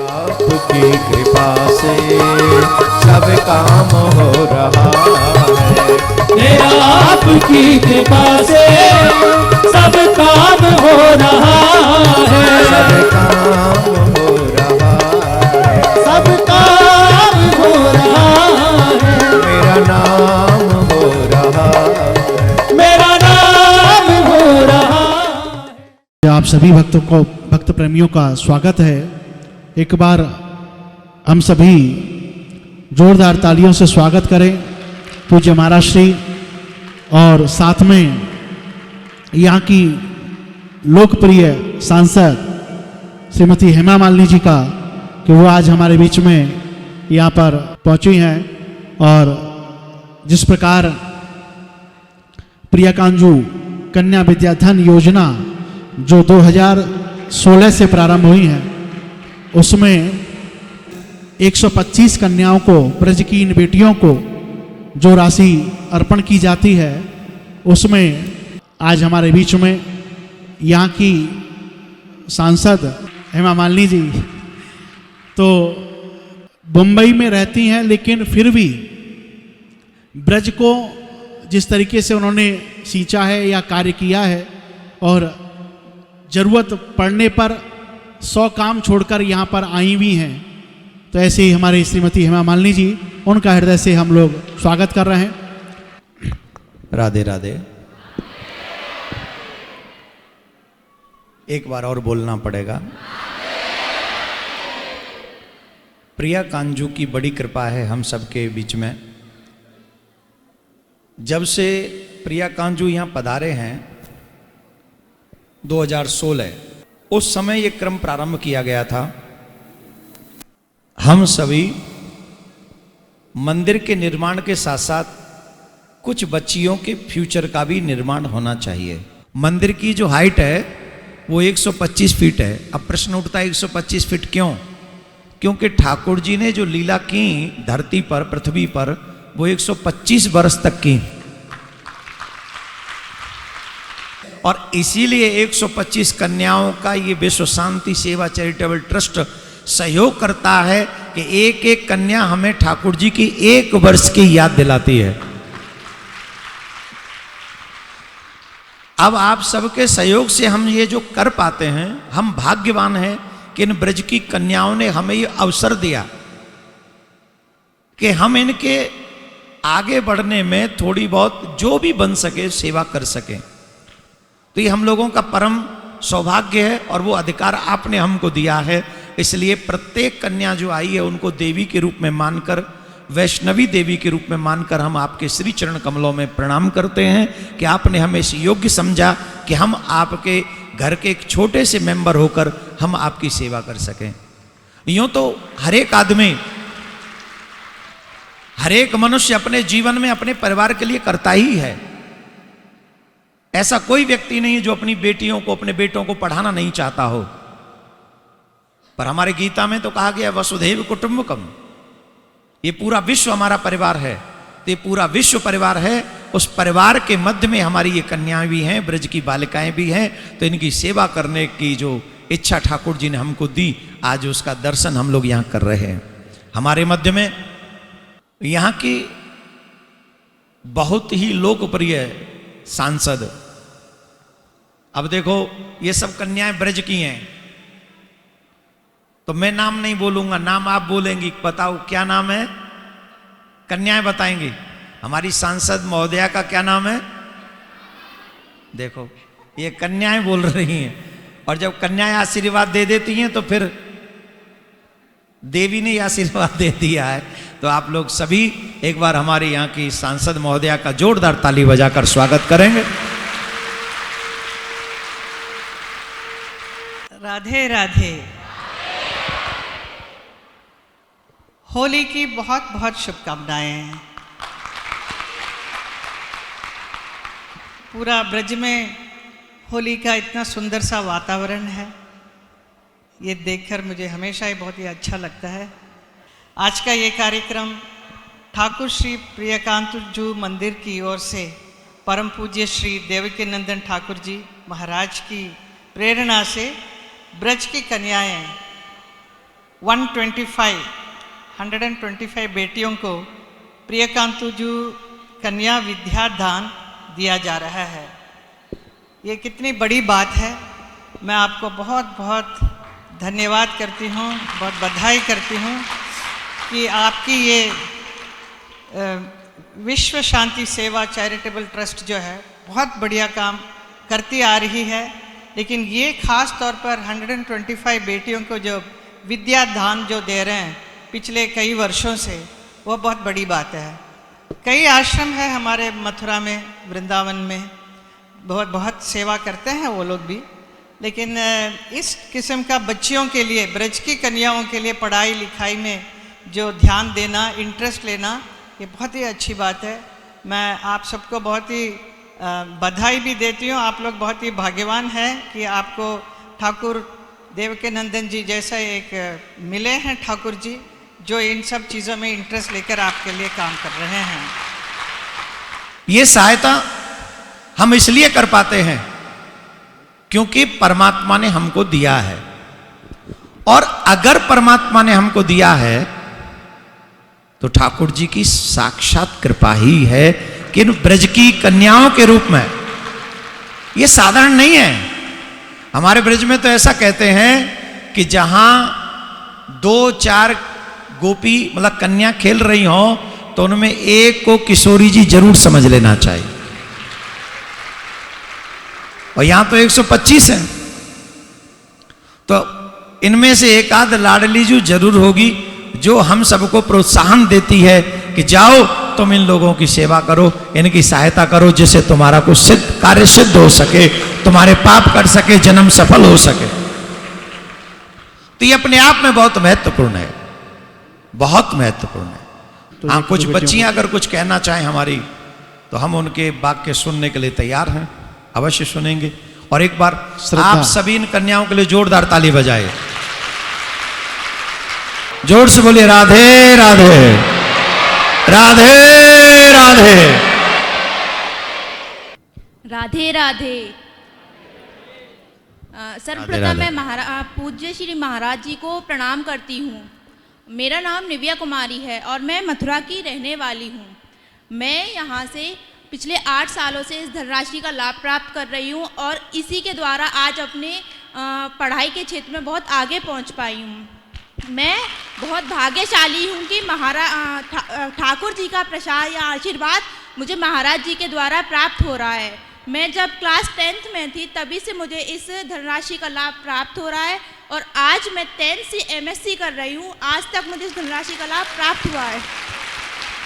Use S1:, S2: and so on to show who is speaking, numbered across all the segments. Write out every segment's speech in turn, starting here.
S1: आपकी कृपा से सब काम हो रहा है।
S2: तेरा आपकी कृपा से सब काम हो रहा है।
S1: सब काम हो रहा है।
S2: सब काम हो रहा है।
S1: मेरा नाम हो रहा है।
S2: मेरा नाम हो रहा है।
S3: आप सभी भक्तों को, भक्त प्रेमियों का स्वागत है। एक बार हम सभी जोरदार तालियों से स्वागत करें पूज्य महाराज श्री और साथ में यहाँ की लोकप्रिय सांसद श्रीमती हेमा मालिनी जी का, कि वो आज हमारे बीच में यहाँ पर पहुँची हैं। और जिस प्रकार प्रिया कांजू कन्या विद्याधन योजना जो 2016 से प्रारंभ हुई है, उसमें 125 कन्याओं को, ब्रज की इन बेटियों को जो राशि अर्पण की जाती है, उसमें आज हमारे बीच में यहाँ की सांसद हेमा मालिनी जी तो मुंबई में रहती हैं, लेकिन फिर भी ब्रज को जिस तरीके से उन्होंने सींचा है या कार्य किया है, और ज़रूरत पड़ने पर 100 काम छोड़कर यहाँ पर आई हुई हैं, तो ऐसे ही हमारी श्रीमती हेमा मालिनी जी, उनका हृदय से हम लोग स्वागत कर रहे हैं।
S1: राधे राधे। एक बार और बोलना पड़ेगा। प्रिया कांजू की बड़ी कृपा है हम सबके बीच में। जब से प्रिया कांजू यहाँ पधारे हैं 2016, उस समय ये क्रम प्रारंभ किया गया था। हम सभी मंदिर के निर्माण के साथ साथ कुछ बच्चियों के फ्यूचर का भी निर्माण होना चाहिए। मंदिर की जो हाइट है वो 125 फीट है। अब प्रश्न उठता है 125 फीट क्यों? क्योंकि ठाकुर जी ने जो लीला की धरती पर, पृथ्वी पर, वो 125 वर्ष तक की, और इसीलिए 125 कन्याओं का ये विश्व शांति सेवा चैरिटेबल ट्रस्ट सहयोग करता है कि एक एक कन्या हमें ठाकुर जी की 1 वर्ष की याद दिलाती है। अब आप सबके सहयोग से हम ये जो कर पाते हैं, हम भाग्यवान हैं कि इन ब्रज की कन्याओं ने हमें ये अवसर दिया कि हम इनके आगे बढ़ने में थोड़ी बहुत जो भी बन सके सेवा कर सकें। तो ये हम लोगों का परम सौभाग्य है और वो अधिकार आपने हमको दिया है। इसलिए प्रत्येक कन्या जो आई है उनको देवी के रूप में मानकर, वैष्णवी देवी के रूप में मानकर हम आपके श्री चरण कमलों में प्रणाम करते हैं कि आपने हमें इस योग्य समझा कि हम आपके घर के एक छोटे से मेंबर होकर हम आपकी सेवा कर सकें। यूं तो हर एक आदमी, हर एक मनुष्य अपने जीवन में अपने परिवार के लिए करता ही है। ऐसा कोई व्यक्ति नहीं जो अपनी बेटियों को, अपने बेटों को पढ़ाना नहीं चाहता हो। पर हमारे गीता में तो कहा गया वसुधैव कुटुंबकम, ये पूरा विश्व हमारा परिवार है। तो ये पूरा विश्व परिवार है, उस परिवार के मध्य में हमारी ये कन्याएं भी हैं, ब्रज की बालिकाएं भी हैं। तो इनकी सेवा करने की जो इच्छा ठाकुर जी ने हमको दी, आज उसका दर्शन हम लोग यहाँ कर रहे हैं। हमारे मध्य में यहाँ की बहुत ही लोकप्रिय सांसद, अब देखो ये सब कन्याएं ब्रज की हैं, तो मैं नाम नहीं बोलूंगा, नाम आप बोलेंगी। बताओ क्या नाम है? कन्याएं बताएंगी। हमारी सांसद महोदया का क्या नाम है? देखो ये कन्याएं बोल रही हैं, और जब कन्याएं आशीर्वाद दे देती हैं तो फिर देवी ने आशीर्वाद दे दिया है। तो आप लोग सभी एक बार हमारे यहाँ की सांसद महोदया का जोरदार ताली बजाकर स्वागत करेंगे।
S4: राधे राधे। होली की बहुत बहुत शुभकामनाएं हैं। पूरा ब्रज में होली का इतना सुंदर सा वातावरण है, ये देखकर मुझे हमेशा ही बहुत ही अच्छा लगता है। आज का ये कार्यक्रम ठाकुर श्री प्रियकांतजू मंदिर की ओर से परम पूज्य श्री देवकी नंदन ठाकुर जी महाराज की प्रेरणा से ब्रज की कन्याएं 125 बेटियों को प्रियकांतुजू कन्या विद्या दान दिया जा रहा है। ये कितनी बड़ी बात है। मैं आपको बहुत बहुत धन्यवाद करती हूँ, बहुत बधाई करती हूँ कि आपकी ये विश्व शांति सेवा चैरिटेबल ट्रस्ट जो है बहुत बढ़िया काम करती आ रही है। लेकिन ये ख़ास तौर पर 125 बेटियों को जो विद्या दान जो दे रहे हैं पिछले कई वर्षों से, वो बहुत बड़ी बात है। कई आश्रम है हमारे मथुरा में, वृंदावन में, बहुत बहुत सेवा करते हैं वो लोग भी। लेकिन इस किस्म का बच्चियों के लिए, ब्रज की कन्याओं के लिए पढ़ाई लिखाई में जो ध्यान देना, इंटरेस्ट लेना, ये बहुत ही अच्छी बात है। मैं आप सबको बहुत ही बधाई भी देती हूँ। आप लोग बहुत ही भाग्यवान हैं कि आपको ठाकुर देवकीनंदन जी जैसा एक मिले हैं ठाकुर जी, जो इन सब चीज़ों में इंटरेस्ट लेकर आपके लिए काम कर रहे हैं।
S1: ये सहायता हम इसलिए कर पाते हैं क्योंकि परमात्मा ने हमको दिया है। और अगर परमात्मा ने हमको दिया है तो ठाकुर जी की साक्षात कृपा ही है कि इन ब्रज की कन्याओं के रूप में, ये साधारण नहीं है। हमारे ब्रज में तो ऐसा कहते हैं कि जहां 2-4 गोपी मतलब कन्या खेल रही हो तो उनमें एक को किशोरी जी जरूर समझ लेना चाहिए। और यहां तो 125 हैं, तो इनमें से एक आध लाडली जी जरूर होगी जो हम सबको प्रोत्साहन देती है कि जाओ तुम इन लोगों की सेवा करो, इनकी सहायता करो, जिससे तुम्हारा कुछ कार्य सिद्ध हो सके, तुम्हारे पाप कट सके, जन्म सफल हो सके। तो ये अपने आप में बहुत महत्वपूर्ण है, बहुत महत्वपूर्ण है। हाँ, कुछ बच्चियां अगर कुछ कहना चाहें हमारी, तो हम उनके वाक्य सुनने के लिए तैयार हैं, अवश्य सुनेंगे। और एक बार आप सभी इन कन्याओं के लिए जोरदार ताली बजाए, जोर से बोलिए राधे राधे, राधे राधे,
S5: राधे राधे। सर्वप्रथम मैं पूज्य श्री महाराज जी को प्रणाम करती हूँ। मेरा नाम निव्या कुमारी है और मैं मथुरा की रहने वाली हूँ। मैं यहाँ से पिछले 8 सालों से इस धनराशि का लाभ प्राप्त कर रही हूँ और इसी के द्वारा आज अपने पढ़ाई के क्षेत्र में बहुत आगे पहुँच पाई हूँ। मैं बहुत भाग्यशाली हूँ कि ठाकुर जी का प्रसाद या आशीर्वाद मुझे महाराज जी के द्वारा प्राप्त हो रहा है। मैं जब क्लास 10th में थी तभी से मुझे इस धनराशि का लाभ प्राप्त हो रहा है और आज मैं 10th से MSc कर रही हूँ। आज तक मुझे इस धनराशि का लाभ प्राप्त हुआ है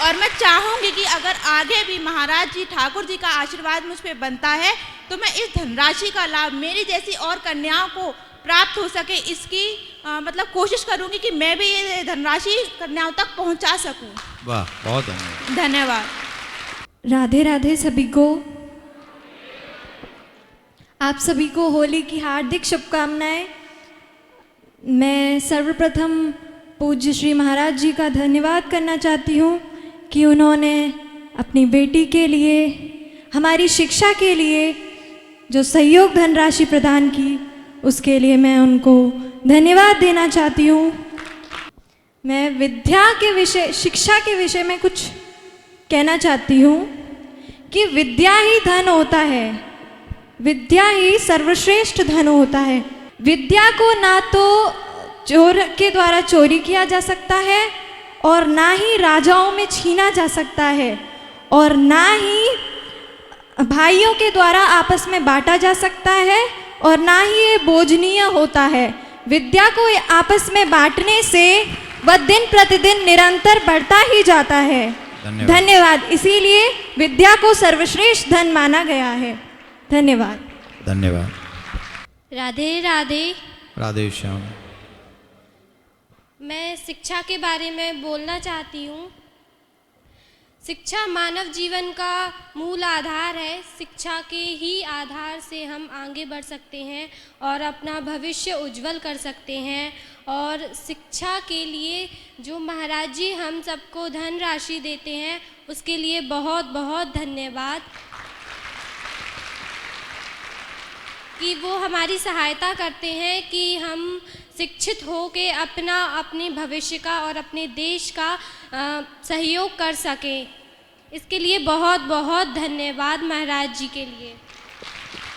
S5: और मैं चाहूँगी कि अगर आगे भी महाराज जी ठाकुर जी का आशीर्वाद मुझ पर बनता है तो मैं इस धनराशि का लाभ मेरी जैसी और कन्याओं को प्राप्त हो सके, इसकी मतलब कोशिश करूँगी कि मैं भी ये धनराशि कन्याओं तक पहुँचा सकूँ।
S1: वाह, बहुत
S5: धन्यवाद।
S6: राधे राधे सभी को। आप सभी को होली की हार्दिक शुभकामनाएं। मैं सर्वप्रथम पूज्य श्री महाराज जी का धन्यवाद करना चाहती हूँ कि उन्होंने अपनी बेटी के लिए, हमारी शिक्षा के लिए जो सहयोग धनराशि प्रदान की, उसके लिए मैं उनको धन्यवाद देना चाहती हूँ। मैं विद्या के विषय, शिक्षा के विषय में कुछ कहना चाहती हूँ कि विद्या ही धन होता है, विद्या ही सर्वश्रेष्ठ धन होता है। विद्या को ना तो चोर के द्वारा चोरी किया जा सकता है और ना ही राजाओं में छीना जा सकता है और ना ही भाइयों के द्वारा आपस में बांटा जा सकता है और ना ही ये बोझनीय होता है। विद्या को आपस में बांटने से वह दिन प्रतिदिन निरंतर बढ़ता ही जाता है। धन्यवाद। इसीलिए विद्या को सर्वश्रेष्ठ धन माना गया है। धन्यवाद।
S1: धन्यवाद।
S7: राधे राधे।
S1: राधे श्याम।
S7: मैं शिक्षा के बारे में बोलना चाहती हूँ। शिक्षा मानव जीवन का मूल आधार है। शिक्षा के ही आधार से हम आगे बढ़ सकते हैं और अपना भविष्य उज्जवल कर सकते हैं। और शिक्षा के लिए जो महाराज जी हम सबको धन राशि देते हैं, उसके लिए बहुत बहुत धन्यवाद। कि वो हमारी सहायता करते हैं कि हम शिक्षित हो के अपने भविष्य का और अपने देश का सहयोग कर सकें। इसके लिए बहुत बहुत धन्यवाद महाराज जी के लिए।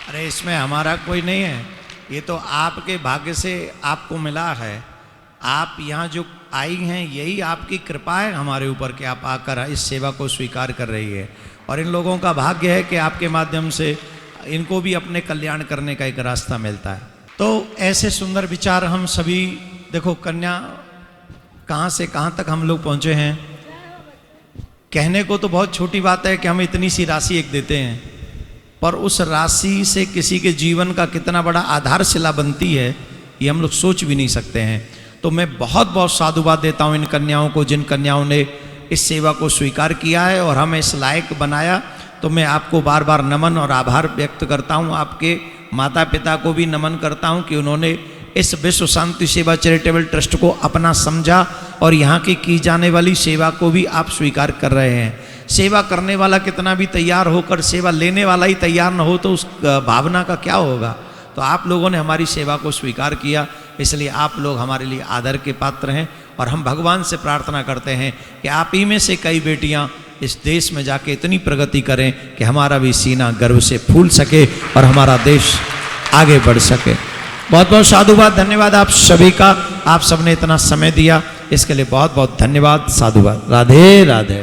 S1: अरे इसमें हमारा कोई नहीं है, ये तो आपके भाग्य से आपको मिला है। आप यहाँ जो आई हैं यही आपकी कृपा है हमारे ऊपर कि आप आकर इस सेवा को स्वीकार कर रही है, और इन लोगों का भाग्य है कि आपके माध्यम से इनको भी अपने कल्याण करने का एक रास्ता मिलता है। तो ऐसे सुंदर विचार हम सभी, देखो कन्या कहाँ से कहाँ तक हम लोग पहुँचे हैं। कहने को तो बहुत छोटी बात है कि हम इतनी सी राशि एक देते हैं, पर उस राशि से किसी के जीवन का कितना बड़ा आधारशिला बनती है ये हम लोग सोच भी नहीं सकते हैं। तो मैं बहुत बहुत साधुवाद देता हूँ इन कन्याओं को, जिन कन्याओं ने इस सेवा को स्वीकार किया है और हमें इस लायक बनाया। तो मैं आपको बार बार नमन और आभार व्यक्त करता हूँ। आपके माता पिता को भी नमन करता हूँ कि उन्होंने इस विश्व शांति सेवा चैरिटेबल ट्रस्ट को अपना समझा और यहाँ की जाने वाली सेवा को भी आप स्वीकार कर रहे हैं। सेवा करने वाला कितना भी तैयार होकर सेवा लेने वाला ही तैयार न हो तो उस भावना का क्या होगा। तो आप लोगों ने हमारी सेवा को स्वीकार किया, इसलिए आप लोग हमारे लिए आदर के पात्र हैं। और हम भगवान से प्रार्थना करते हैं कि आप ही में से कई बेटियां इस देश में जाके इतनी प्रगति करें कि हमारा भी सीना गर्व से फूल सके और हमारा देश आगे बढ़ सके। बहुत बहुत साधुवाद, धन्यवाद आप सभी का। आप सबने इतना समय दिया इसके लिए बहुत बहुत धन्यवाद, साधुवाद। राधे राधे।